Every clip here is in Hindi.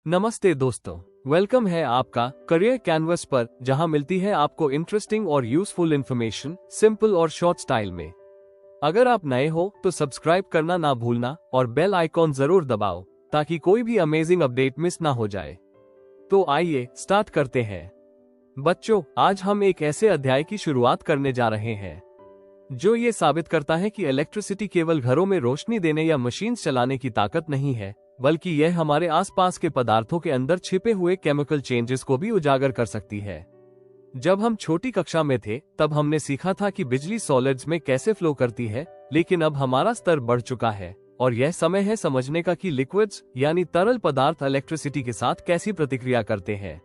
नमस्ते दोस्तों, वेलकम है आपका करियर कैनवस पर, जहां मिलती है आपको इंटरेस्टिंग और यूजफुल इंफॉर्मेशन सिंपल और शॉर्ट स्टाइल में। अगर आप नए हो तो सब्सक्राइब करना ना भूलना और बेल आइकॉन जरूर दबाओ ताकि कोई भी अमेजिंग अपडेट मिस ना हो जाए। तो आइए स्टार्ट करते हैं। बच्चों, आज हम एक ऐसे अध्याय की शुरुआत करने जा रहे हैं जो ये साबित करता है कि इलेक्ट्रिसिटी केवल घरों में रोशनी देने या मशीन चलाने की ताकत नहीं है, बल्कि यह हमारे आसपास के पदार्थों के अंदर छिपे हुए केमिकल चेंजेस को भी उजागर कर सकती है। जब हम छोटी कक्षा में थे तब हमने सीखा था कि बिजली सॉलिड्स में कैसे फ्लो करती है, लेकिन अब हमारा स्तर बढ़ चुका है और यह समय है समझने का कि लिक्विड्स यानी तरल पदार्थ इलेक्ट्रिसिटी के साथ कैसी प्रतिक्रिया करते हैं।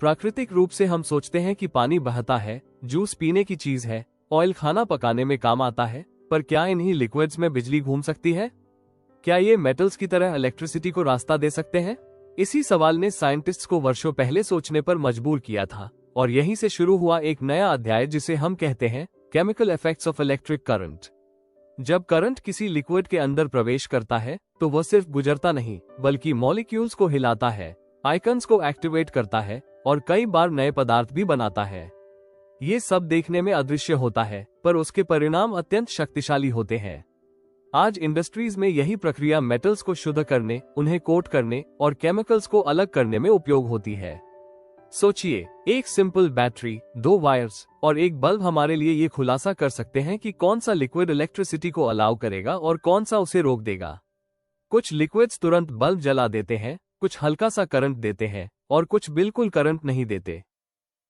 प्राकृतिक रूप से हम सोचते हैं कि पानी बहता है, जूस पीने की चीज है, ऑयल खाना पकाने में काम आता है, पर क्या इन्हीं लिक्विड्स में बिजली घूम सकती है? क्या ये मेटल्स की तरह इलेक्ट्रिसिटी को रास्ता दे सकते हैं? इसी सवाल ने साइंटिस्ट्स को वर्षों पहले सोचने पर मजबूर किया था और यहीं से शुरू हुआ एक नया अध्याय जिसे हम कहते हैं chemical effects of electric current. जब करंट किसी लिक्विड के अंदर प्रवेश करता है तो वह सिर्फ गुजरता नहीं, बल्कि मॉलिक्यूल्स को हिलाता है, आइकन्स को एक्टिवेट करता है और कई बार नए पदार्थ भी बनाता है। ये सब देखने में अदृश्य होता है, पर उसके परिणाम अत्यंत शक्तिशाली होते हैं। आज इंडस्ट्रीज में यही प्रक्रिया मेटल्स को शुद्ध करने, उन्हें कोट करने और केमिकल्स को अलग करने में उपयोग होती है। सोचिए, एक सिंपल बैटरी, दो वायर्स और एक बल्ब हमारे लिए ये खुलासा कर सकते हैं कि कौन सा लिक्विड इलेक्ट्रिसिटी को अलाउ करेगा और कौन सा उसे रोक देगा। कुछ लिक्विड्स तुरंत बल्ब जला देते हैं, कुछ हल्का सा करंट देते हैं और कुछ बिल्कुल करंट नहीं देते।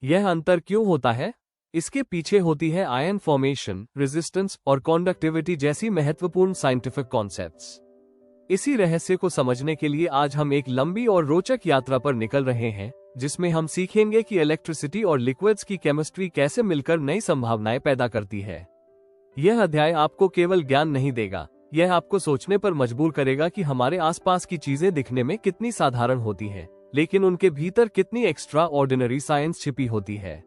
यह अंतर क्यों होता है? इसके पीछे होती है आयन फॉर्मेशन, रेजिस्टेंस और कंडक्टिविटी जैसी महत्वपूर्ण साइंटिफिक कॉन्सेप्ट्स। इसी रहस्य को समझने के लिए आज हम एक लंबी और रोचक यात्रा पर निकल रहे हैं, जिसमें हम सीखेंगे कि इलेक्ट्रिसिटी और लिक्विड्स की केमिस्ट्री कैसे मिलकर नई संभावनाएं पैदा करती है। यह अध्याय आपको केवल ज्ञान नहीं देगा, यह आपको सोचने पर मजबूर करेगा कि हमारे आसपास की चीजें दिखने में कितनी साधारण होती है, लेकिन उनके भीतर कितनी एक्स्ट्रा ऑर्डिनरी साइंस छिपी होती है।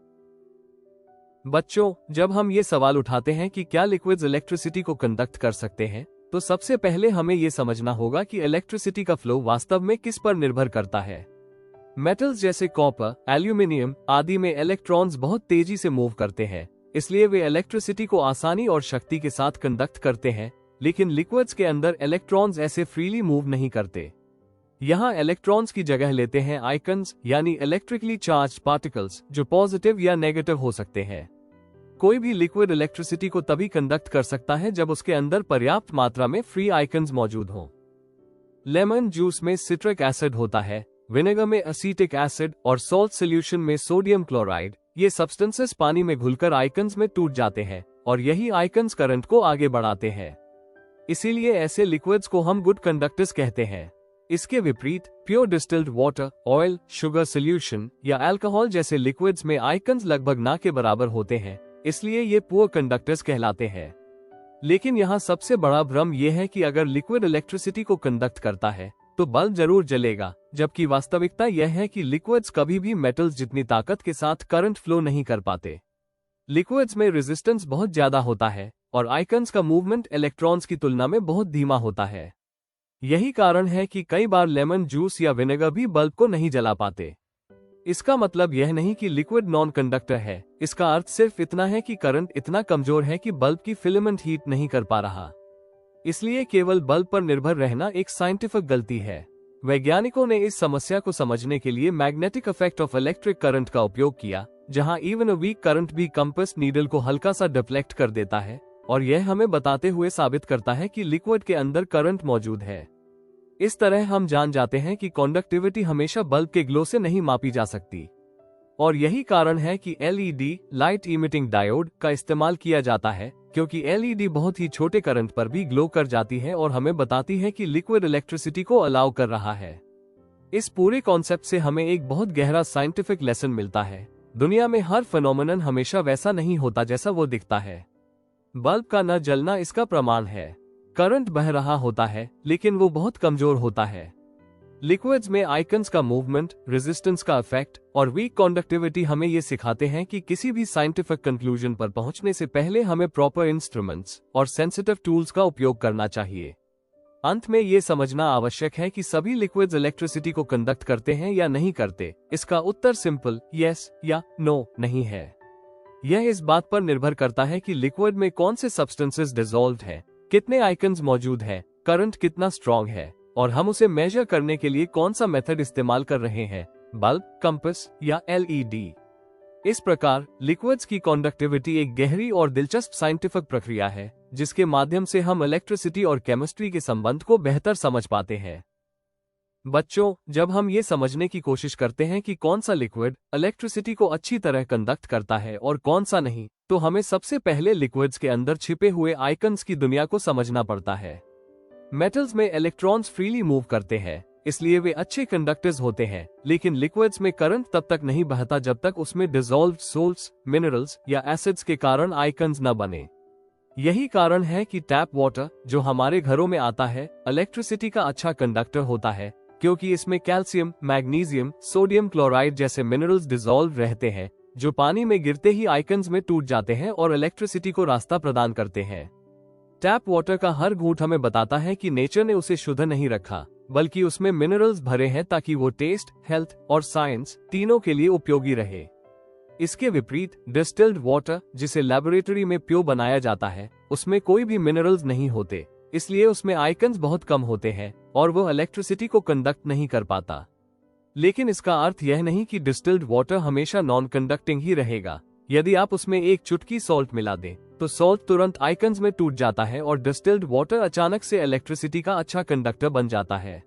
बच्चों, जब हम ये सवाल उठाते हैं कि क्या लिक्विड्स इलेक्ट्रिसिटी को कंडक्ट कर सकते हैं, तो सबसे पहले हमें ये समझना होगा कि इलेक्ट्रिसिटी का फ्लो वास्तव में किस पर निर्भर करता है। मेटल्स जैसे कॉपर, एल्यूमिनियम आदि में इलेक्ट्रॉन्स बहुत तेजी से मूव करते हैं, इसलिए वे इलेक्ट्रिसिटी को आसानी और शक्ति के साथ कंडक्ट करते हैं, लेकिन लिक्विड्स के अंदर इलेक्ट्रॉन्स ऐसे फ्रीली मूव नहीं करते। यहाँ इलेक्ट्रॉन्स की जगह लेते हैं आइकन्स यानी इलेक्ट्रिकली चार्ज्ड पार्टिकल्स, जो पॉजिटिव या नेगेटिव हो सकते हैं। कोई भी लिक्विड इलेक्ट्रिसिटी को तभी कंडक्ट कर सकता है जब उसके अंदर पर्याप्त मात्रा में फ्री आइकन्स मौजूद हों। लेमन जूस में सिट्रिक एसिड होता है, विनेगर में एसिटिक एसिड और सॉल्ट सॉल्यूशन में सोडियम क्लोराइड। ये सब्सटेंसेस पानी में घुलकर आइकन्स में टूट जाते हैं और यही आइकन्स करंट को आगे बढ़ाते हैं। इसीलिए ऐसे लिक्विड्स को हम गुड कंडक्टर्स कहते हैं। इसके विपरीत pure distilled water, oil, sugar solution या अल्कोहल जैसे लिक्विड्स में आइकन्स लगभग ना के बराबर होते हैं, इसलिए ये पुअर कंडक्टर्स कहलाते हैं। लेकिन यहाँ सबसे बड़ा भ्रम यह है कि अगर लिक्विड इलेक्ट्रिसिटी को कंडक्ट करता है तो बल्ब जरूर जलेगा, जबकि वास्तविकता यह है कि लिक्विड्स कभी भी मेटल्स जितनी ताकत के साथ करंट फ्लो नहीं कर पाते। लिक्विड्स में रेजिस्टेंस बहुत ज्यादा होता है और आइकन्स का मूवमेंट इलेक्ट्रॉन्स की तुलना में बहुत धीमा होता है। यही कारण है कि कई बार लेमन जूस या विनेगर भी बल्ब को नहीं जला पाते। इसका मतलब यह नहीं कि लिक्विड नॉन कंडक्टर है, इसका अर्थ सिर्फ इतना है कि करंट इतना कमजोर है कि बल्ब की फिलामेंट हीट नहीं कर पा रहा। इसलिए केवल बल्ब पर निर्भर रहना एक साइंटिफिक गलती है। वैज्ञानिकों ने इस समस्या को समझने के लिए magnetic effect of electric current का उपयोग किया, जहां इवन अ वीक करंट भी कंपास नीडल को हल्का सा डिफ्लेक्ट कर देता है और यह हमें बताते हुए साबित करता है कि लिक्विड के अंदर करंट मौजूद है। इस तरह हम जान जाते हैं कि कंडक्टिविटी हमेशा बल्ब के ग्लो से नहीं मापी जा सकती और यही कारण है कि एलईडी लाइट इमिटिंग डायोड का इस्तेमाल किया जाता है, क्योंकि एलईडी बहुत ही छोटे करंट पर भी ग्लो कर जाती है और हमें बताती है कि लिक्विड इलेक्ट्रिसिटी को अलाउ कर रहा है। इस पूरे कॉन्सेप्ट से हमें एक बहुत गहरा साइंटिफिक लेसन मिलता है। दुनिया में हर फिनोमेनन हमेशा वैसा नहीं होता जैसा वो दिखता है। बल्ब का न जलना इसका प्रमाण है। करंट बह रहा होता है, लेकिन वो बहुत कमजोर होता है। लिक्विड्स में आइकन्स का मूवमेंट, रेजिस्टेंस का इफेक्ट और वीक कंडक्टिविटी हमें ये सिखाते हैं कि किसी भी साइंटिफिक कंक्लूजन पर पहुंचने से पहले हमें प्रॉपर इंस्ट्रूमेंट्स और सेंसिटिव टूल्स का उपयोग करना चाहिए। अंत में ये समझना आवश्यक है कि सभी लिक्विड्स इलेक्ट्रिसिटी को कंडक्ट करते हैं या नहीं करते। इसका उत्तर सिंपल यस या नो नहीं है। यह इस बात पर निर्भर करता है कि लिक्विड में कौन से सब्सटेंसेस डिसॉल्व्ड हैं, कितने आइकन्स मौजूद हैं, करंट कितना स्ट्रॉन्ग है और हम उसे मेजर करने के लिए कौन सा मेथड इस्तेमाल कर रहे हैं, बल्ब, कंपास या एलईडी। इस प्रकार लिक्विड्स की कंडक्टिविटी एक गहरी और दिलचस्प साइंटिफिक प्रक्रिया है जिसके माध्यम से हम इलेक्ट्रिसिटी और केमिस्ट्री के संबंध को बेहतर समझ पाते हैं। बच्चों, जब हम ये समझने की कोशिश करते हैं कि कौन सा लिक्विड इलेक्ट्रिसिटी को अच्छी तरह कंडक्ट करता है और कौन सा नहीं, तो हमें सबसे पहले लिक्विड्स के अंदर छिपे हुए आइकन्स की दुनिया को समझना पड़ता है। मेटल्स में इलेक्ट्रॉन्स फ्रीली मूव करते हैं, इसलिए वे अच्छे कंडक्टर्स होते हैं, लेकिन लिक्विड्स में करंट तब तक नहीं बहता जब तक उसमें डिसॉल्व्ड सोल्ट्स, मिनरल्स या एसिड्स के कारण आइकन्स न बने। यही कारण है कि टैप वाटर जो हमारे घरों में आता है इलेक्ट्रिसिटी का अच्छा कंडक्टर होता है, क्योंकि इसमें कैल्शियम, मैग्नीशियम, सोडियम क्लोराइड जैसे मिनरल्स डिसॉल्व रहते हैं जो पानी में गिरते ही आइकन्स में टूट जाते हैं और इलेक्ट्रिसिटी को रास्ता प्रदान करते हैं। टैप वाटर का हर घूंट हमें बताता है कि नेचर ने उसे शुद्ध नहीं रखा, बल्कि उसमें मिनरल्स भरे हैं ताकि वो टेस्ट, हेल्थ और साइंस तीनों के लिए उपयोगी रहे। इसके विपरीत डिस्टिल्ड वाटर, जिसे लेबोरेटरी में प्योर बनाया जाता है, उसमें कोई भी मिनरल्स नहीं होते, इसलिए उसमें आइकन्स बहुत कम होते हैं और वो इलेक्ट्रिसिटी को कंडक्ट नहीं कर पाता। लेकिन इसका अर्थ यह नहीं कि डिस्टिल्ड वाटर हमेशा नॉन कंडक्टिंग ही रहेगा। यदि आप उसमें एक चुटकी सॉल्ट मिला दें, तो सॉल्ट तुरंत आइकन्स में टूट जाता है और डिस्टिल्ड वाटर अचानक से इलेक्ट्रिसिटी का अच्छा कंडक्टर बन जाता है।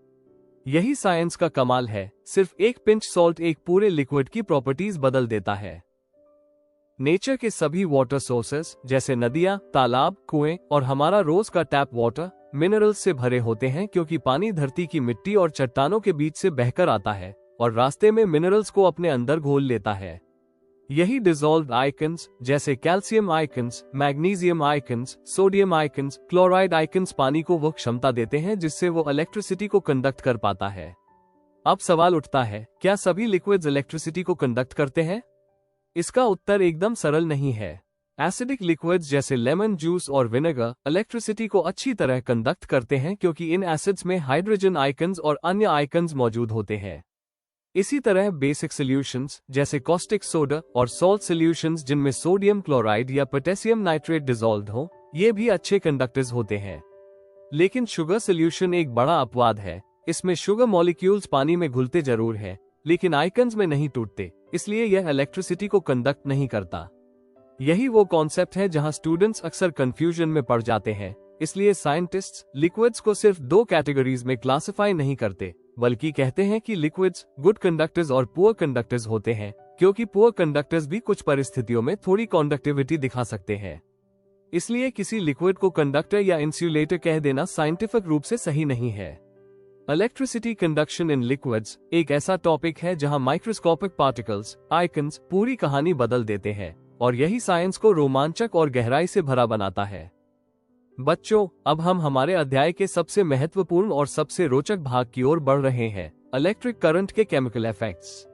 यही साइंस का कमाल है, सिर्फ एक पिंच सॉल्ट एक पूरे लिक्विड की प्रॉपर्टीज बदल देता है। नेचर के सभी वाटर सोर्सेस जैसे नदियां, तालाब, कुएं और हमारा रोज का टैप वाटर मिनरल्स से भरे होते हैं, क्योंकि पानी धरती की मिट्टी और चट्टानों के बीच से बहकर आता है और रास्ते में मिनरल्स को अपने अंदर घोल लेता है। यही डिसॉल्व्ड आइकन्स जैसे calcium icons, magnesium icons, sodium icons, chloride icons पानी को वो क्षमता देते हैं जिससे वो इलेक्ट्रिसिटी को कंडक्ट कर पाता है। अब सवाल उठता है, क्या सभी लिक्विड्स इलेक्ट्रिसिटी को कंडक्ट करते हैं? इसका उत्तर एकदम सरल नहीं है। एसिडिक लिक्विड्स जैसे लेमन जूस और विनेगर इलेक्ट्रिसिटी को अच्छी तरह कंडक्ट करते हैं, क्योंकि इन एसिड्स में हाइड्रोजन आइकन्स और अन्य आइकन्स मौजूद होते हैं। इसी तरह बेसिक सॉल्यूशंस जैसे कॉस्टिक सोडा और सॉल्ट सॉल्यूशंस जिनमें सोडियम क्लोराइड या पोटेशियम नाइट्रेट डिसॉल्व्ड हो, ये भी अच्छे कंडक्टर्स होते हैं। लेकिन शुगर सॉल्यूशन एक बड़ा अपवाद है। इसमें शुगर मॉलिक्यूल्स पानी में घुलते जरूर है, लेकिन आइकन्स में नहीं टूटते, इसलिए यह इलेक्ट्रिसिटी को कंडक्ट नहीं करता। यही वो कॉन्सेप्ट है जहां स्टूडेंट्स अक्सर कंफ्यूजन में पड़ जाते हैं। इसलिए साइंटिस्ट्स लिक्विड्स को सिर्फ दो कैटेगरीज में क्लासिफाई नहीं करते, बल्कि कहते हैं कि लिक्विड्स गुड कंडक्टर्स और पुअर कंडक्टर्स होते हैं, क्योंकि पुअर कंडक्टर्स भी कुछ परिस्थितियों में थोड़ी कंडक्टिविटी दिखा सकते हैं। इसलिए किसी लिक्विड को कंडक्टर या इंसुलेटर कह देना साइंटिफिक रूप से सही नहीं है। इलेक्ट्रिसिटी कंडक्शन इन लिक्विड्स एक ऐसा टॉपिक है जहां माइक्रोस्कोपिक पार्टिकल्स, आइकन्स पूरी कहानी बदल देते हैं और यही साइंस को रोमांचक और गहराई से भरा बनाता है। बच्चों, अब हम हमारे अध्याय के सबसे महत्वपूर्ण और सबसे रोचक भाग की ओर बढ़ रहे हैं, इलेक्ट्रिक करंट के केमिकल इफेक्ट्स।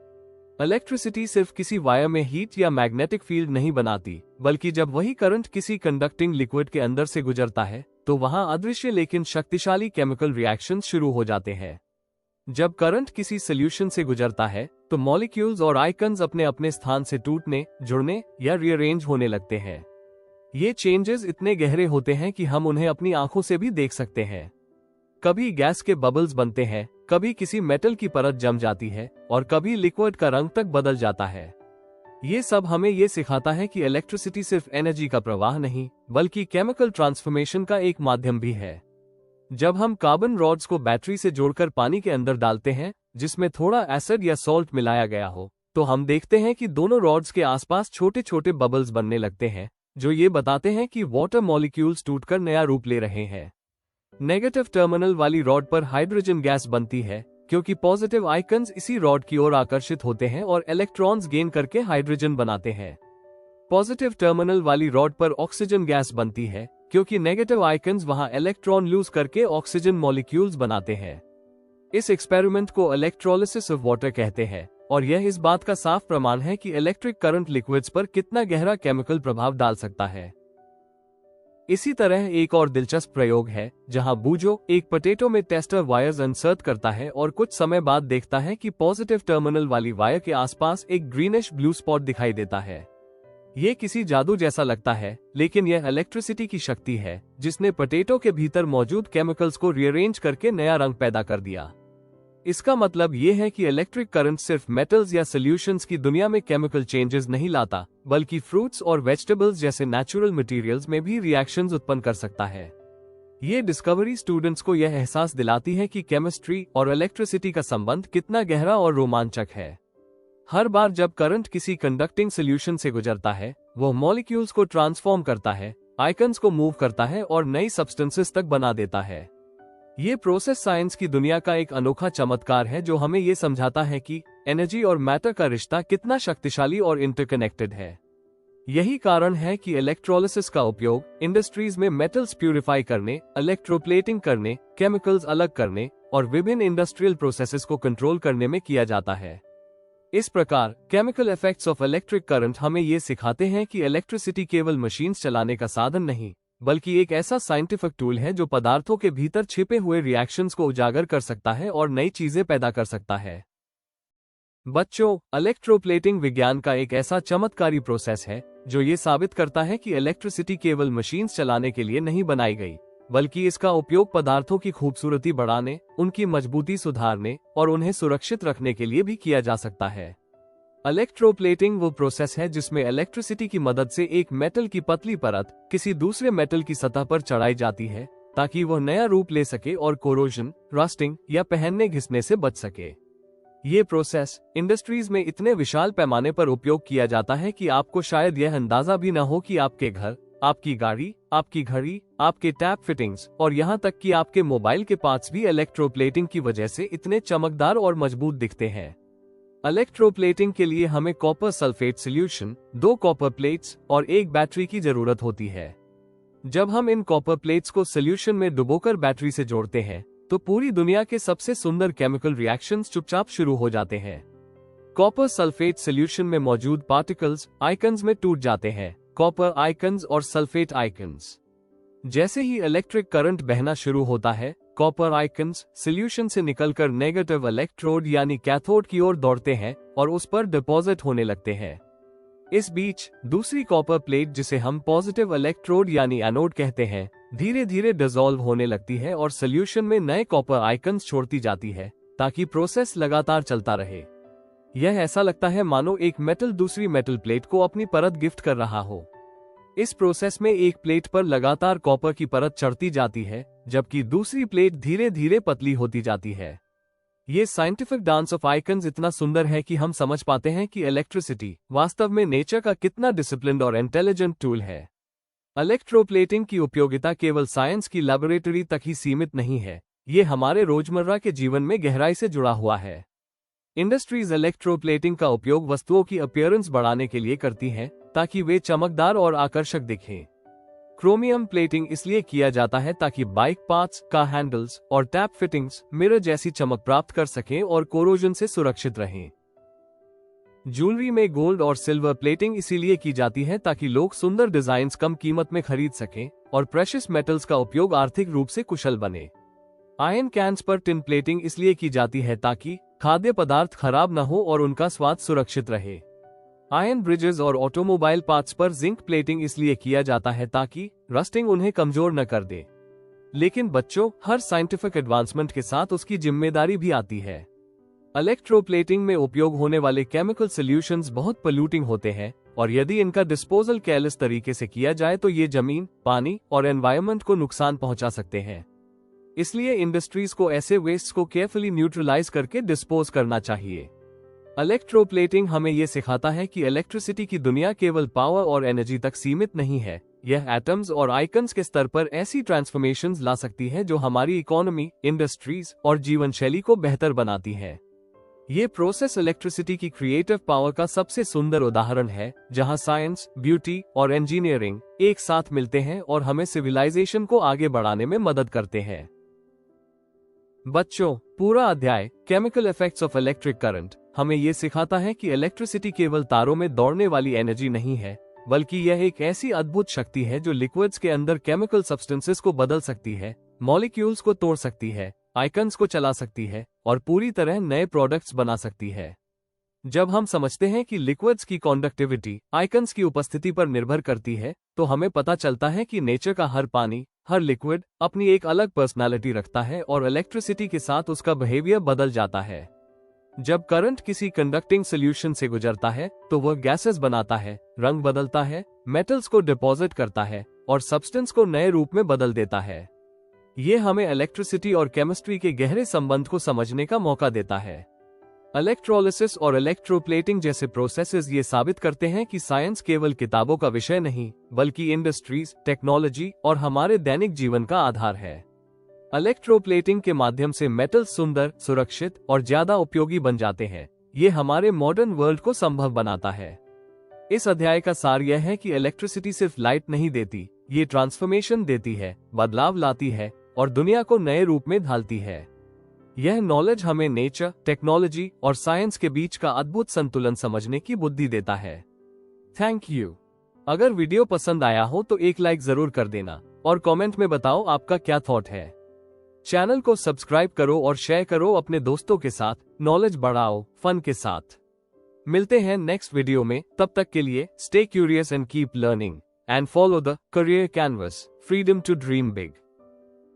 इलेक्ट्रिसिटी सिर्फ किसी वायर में हीट या मैग्नेटिक फील्ड नहीं बनाती, बल्कि जब वही करंट किसी कंडक्टिंग लिक्विड के अंदर से गुजरता है, तो वहां अदृश्य लेकिन शक्तिशाली केमिकल रिएक्शंस शुरू हो जाते हैं। जब करंट किसी सॉल्यूशन से गुजरता है, तो मॉलिक्यूल्स और आइकन्स अपने अपने स्थान से टूटने, जुड़ने या रीअरेंज होने लगते हैं। ये चेंजेस इतने गहरे होते हैं कि हम उन्हें अपनी आंखों से भी देख सकते हैं। कभी गैस के बबल्स बनते हैं, कभी किसी मेटल की परत जम जाती है और कभी लिक्विड का रंग तक बदल जाता है। ये सब हमें ये सिखाता है कि इलेक्ट्रिसिटी सिर्फ एनर्जी का प्रवाह नहीं, बल्कि केमिकल ट्रांसफॉर्मेशन का एक माध्यम भी है। जब हम कार्बन रॉड्स को बैटरी से जोड़कर पानी के अंदर डालते हैं, जिसमें थोड़ा एसिड या सॉल्ट मिलाया गया हो, तो हम देखते हैं कि दोनों रॉड्स के आसपास छोटे छोटे बबल्स बनने लगते हैं, जो ये बताते हैं कि वाटर मॉलिक्यूल्स टूटकर नया रूप ले रहे हैं। नेगेटिव टर्मिनल वाली रॉड पर हाइड्रोजन गैस बनती है, क्योंकि पॉजिटिव आइकन्स इसी रॉड की ओर आकर्षित होते हैं और इलेक्ट्रॉन्स गेन करके हाइड्रोजन बनाते हैं। पॉजिटिव टर्मिनल वाली रॉड पर ऑक्सीजन गैस बनती है, क्योंकि नेगेटिव आइकन्स वहां इलेक्ट्रॉन लूज करके ऑक्सीजन मॉलिक्यूल्स बनाते हैं। इस एक्सपेरिमेंट को इलेक्ट्रोलिसिस ऑफ वाटर कहते हैं और यह इस बात का साफ प्रमाण है कि इलेक्ट्रिक करंट लिक्विड्स पर कितना गहरा केमिकल प्रभाव डाल सकता है। इसी तरह एक और दिलचस्प प्रयोग है जहां बूजो एक पोटैटो में टेस्टर वायर्स इंसर्ट करता है और कुछ समय बाद देखता है कि पॉजिटिव टर्मिनल वाली वायर के आसपास एक ग्रीनिश ब्लू स्पॉट दिखाई देता है। ये किसी जादू जैसा लगता है, लेकिन यह इलेक्ट्रिसिटी की शक्ति है जिसने पोटैटो के भीतर मौजूद केमिकल्स को रीअरेंज करके नया रंग पैदा कर दिया। इसका मतलब ये है कि इलेक्ट्रिक करंट सिर्फ मेटल्स या सॉल्यूशंस की दुनिया में केमिकल चेंजेस नहीं लाता, बल्कि फ्रूट्स और वेजिटेबल्स जैसे नेचुरल मटेरियल्स में भी रिएक्शंस उत्पन्न कर सकता है। ये डिस्कवरी स्टूडेंट्स को यह एहसास दिलाती है कि केमिस्ट्री और इलेक्ट्रिसिटी का संबंध कितना गहरा और रोमांचक है। हर बार जब करंट किसी कंडक्टिंग सॉल्यूशन से गुजरता है, वो मॉलिक्यूल्स को ट्रांसफॉर्म करता है, आइकन्स को मूव करता है और नई सब्सटेंसेस तक बना देता है। ये प्रोसेस साइंस की दुनिया का एक अनोखा चमत्कार है जो हमें ये समझाता है कि एनर्जी और मैटर का रिश्ता कितना शक्तिशाली और इंटरकनेक्टेड है। यही कारण है कि इलेक्ट्रोलिसिस का उपयोग इंडस्ट्रीज में मेटल्स प्यूरिफाई करने, इलेक्ट्रोप्लेटिंग करने, केमिकल्स अलग करने और विभिन्न इंडस्ट्रियल प्रोसेसेस को कंट्रोल करने में किया जाता है। इस प्रकार chemical effects of electric current हमें ये सिखाते हैं कि इलेक्ट्रिसिटी केवल मशीन्स चलाने का साधन नहीं, बल्कि एक ऐसा साइंटिफिक टूल है जो पदार्थों के भीतर छिपे हुए रिएक्शंस को उजागर कर सकता है और नई चीजें पैदा कर सकता है। बच्चों, इलेक्ट्रोप्लेटिंग विज्ञान का एक ऐसा चमत्कारी प्रोसेस है जो ये साबित करता है कि इलेक्ट्रिसिटी केवल मशीन्स चलाने के लिए नहीं बनाई गई, बल्कि इसका उपयोग पदार्थों की खूबसूरती बढ़ाने, उनकी मजबूती सुधारने और उन्हें सुरक्षित रखने के लिए भी किया जा सकता है। इलेक्ट्रोप्लेटिंग वो प्रोसेस है जिसमें इलेक्ट्रिसिटी की मदद से एक मेटल की पतली परत किसी दूसरे मेटल की सतह पर चढ़ाई जाती है ताकि वह नया रूप ले सके और कोरोजन, रस्टिंग या पहनने घिसने से बच सके। ये प्रोसेस इंडस्ट्रीज में इतने विशाल पैमाने पर उपयोग किया जाता है कि आपको शायद यह अंदाजा भी न हो कि आपके घर, आपकी गाड़ी, आपकी घड़ी, आपके टैप फिटिंग्स और यहाँ तक कि आपके मोबाइल के पार्ट्स भी इलेक्ट्रोप्लेटिंग की वजह से इतने चमकदार और मजबूत दिखते हैं। इलेक्ट्रोप्लेटिंग के लिए हमें copper sulphate solution, 2 copper plates और एक बैटरी की जरूरत होती है। जब हम इन कॉपर प्लेट्स को सॉल्यूशन में डुबोकर बैटरी से जोड़ते हैं, तो पूरी दुनिया के सबसे सुंदर केमिकल रिएक्शंस चुपचाप शुरू हो जाते हैं। कॉपर सल्फेट सॉल्यूशन में मौजूद पार्टिकल्स आइकन्स में टूट जाते हैं, कॉपर आइकन्स और सल्फेट आइकन्स। जैसे ही इलेक्ट्रिक करंट बहना शुरू होता है, कॉपर आइकन्स सॉल्यूशन से निकलकर नेगेटिव इलेक्ट्रोड यानी कैथोड की ओर दौड़ते हैं और उस पर डिपॉजिट होने लगते हैं। इस बीच दूसरी कॉपर प्लेट, जिसे हम पॉजिटिव इलेक्ट्रोड यानी एनोड कहते हैं, धीरे धीरे डिसॉल्व होने लगती है और सॉल्यूशन में नए कॉपर आइकन्स छोड़ती जाती है ताकि प्रोसेस लगातार चलता रहे। यह ऐसा लगता है मानो एक मेटल दूसरी मेटल प्लेट को अपनी परत गिफ्ट कर रहा हो। इस प्रोसेस में एक प्लेट पर लगातार कॉपर की परत चढ़ती जाती है, जबकि दूसरी प्लेट धीरे धीरे पतली होती जाती है। ये साइंटिफिक डांस ऑफ आइकन्स इतना सुंदर है कि हम समझ पाते हैं कि इलेक्ट्रिसिटी वास्तव में नेचर का कितना डिसिप्लिन्ड और इंटेलिजेंट टूल है। इलेक्ट्रोप्लेटिंग की उपयोगिता केवल साइंस की लैबोरेटरी तक ही सीमित नहीं है, ये हमारे रोजमर्रा के जीवन में गहराई से जुड़ा हुआ है। इंडस्ट्रीज इलेक्ट्रोप्लेटिंग का उपयोग वस्तुओं की अपीयरेंस बढ़ाने के लिए करती हैं ताकि वे चमकदार और आकर्षक दिखें। क्रोमियम प्लेटिंग इसलिए किया जाता है ताकि बाइक पार्ट्स, कार हैंडल्स और टैप फिटिंग्स मिरर जैसी चमक प्राप्त कर सकें और कोरोजन से सुरक्षित रहें। ज्वेलरी में गोल्ड और सिल्वर प्लेटिंग इसीलिए की जाती है ताकि लोग सुंदर डिजाइन्स कम कीमत में खरीद सकें और प्रेशियस मेटल्स का उपयोग आर्थिक रूप से कुशल बने। आयरन कैन्स पर टिन प्लेटिंग इसलिए की जाती है ताकि खाद्य पदार्थ खराब न हो और उनका स्वाद सुरक्षित रहे। आयरन ब्रिजेस और ऑटोमोबाइल पार्ट्स पर जिंक प्लेटिंग इसलिए किया जाता है ताकि रस्टिंग उन्हें कमजोर न कर दे। लेकिन बच्चों, हर साइंटिफिक एडवांसमेंट के साथ उसकी जिम्मेदारी भी आती है। इलेक्ट्रोप्लेटिंग में उपयोग होने वाले केमिकल सॉल्यूशंस बहुत पोल्यूटिंग होते हैं और यदि इनका डिस्पोजल केयरलेस तरीके से किया जाए तो ये जमीन, पानी और एनवायरनमेंट को नुकसान पहुंचा सकते हैं। इसलिए इंडस्ट्रीज को ऐसे वेस्ट को केयरफुली न्यूट्रलाइज करके डिस्पोज करना चाहिए। इलेक्ट्रोप्लेटिंग हमें ये सिखाता है कि इलेक्ट्रिसिटी की दुनिया केवल पावर और एनर्जी तक सीमित नहीं है, यह एटम्स और आइकन्स के स्तर पर ऐसी ट्रांसफॉर्मेशंस ला सकती है जो हमारी इकोनॉमी, इंडस्ट्रीज और जीवन शैली को बेहतर बनाती है। ये प्रोसेस इलेक्ट्रिसिटी की क्रिएटिव पावर का सबसे सुंदर उदाहरण है, जहां साइंस, ब्यूटी और इंजीनियरिंग एक साथ मिलते हैं और हमें सिविलाइजेशन को आगे बढ़ाने में मदद करते हैं। बच्चों, पूरा अध्याय chemical effects of electric current हमें ये सिखाता है कि इलेक्ट्रिसिटी केवल तारों में दौड़ने वाली एनर्जी नहीं है, बल्कि यह एक ऐसी अद्भुत शक्ति है जो लिक्विड्स के अंदर केमिकल सब्सटेंसेस को बदल सकती है, मॉलिक्यूल्स को तोड़ सकती है, आइकन्स को चला सकती है और पूरी तरह नए प्रोडक्ट्स बना सकती है। जब हम समझते हैं कि लिक्विड्स की कंडक्टिविटी आइकन्स की उपस्थिति पर निर्भर करती है, तो हमें पता चलता है कि नेचर का हर पानी, हर लिक्विड अपनी एक अलग पर्सनालिटी रखता है और इलेक्ट्रिसिटी के साथ उसका बिहेवियर बदल जाता है। जब करंट किसी कंडक्टिंग सॉल्यूशन से गुजरता है तो वह गैसेस बनाता है, रंग बदलता है, मेटल्स को डिपॉजिट करता है और सब्सटेंस को नए रूप में बदल देता है। ये हमें इलेक्ट्रिसिटी और केमिस्ट्री के गहरे संबंध को समझने का मौका देता है। इलेक्ट्रोलिसिस और इलेक्ट्रोप्लेटिंग जैसे प्रोसेसेस ये साबित करते हैं कि साइंस केवल किताबों का विषय नहीं, बल्कि इंडस्ट्रीज, टेक्नोलॉजी और हमारे दैनिक जीवन का आधार है। इलेक्ट्रोप्लेटिंग के माध्यम से मेटल सुंदर, सुरक्षित और ज्यादा उपयोगी बन जाते हैं। ये हमारे मॉडर्न वर्ल्ड को संभव बनाता है। इस अध्याय का सार यह है कि इलेक्ट्रिसिटी सिर्फ लाइट नहीं देती, ये ट्रांसफॉर्मेशन देती है, बदलाव लाती है और दुनिया को नए रूप में ढालती है। यह नॉलेज हमें नेचर, टेक्नोलॉजी और साइंस के बीच का अद्भुत संतुलन समझने की बुद्धि देता है। Thank you. अगर वीडियो पसंद आया हो तो एक लाइक जरूर कर देना और कमेंट में बताओ आपका क्या थॉट है। चैनल को सब्सक्राइब करो और शेयर करो अपने दोस्तों के साथ। नॉलेज बढ़ाओ फन के साथ। मिलते हैं नेक्स्ट वीडियो में, तब तक के लिए stay curious and keep learning and follow the career canvas, freedom to dream big.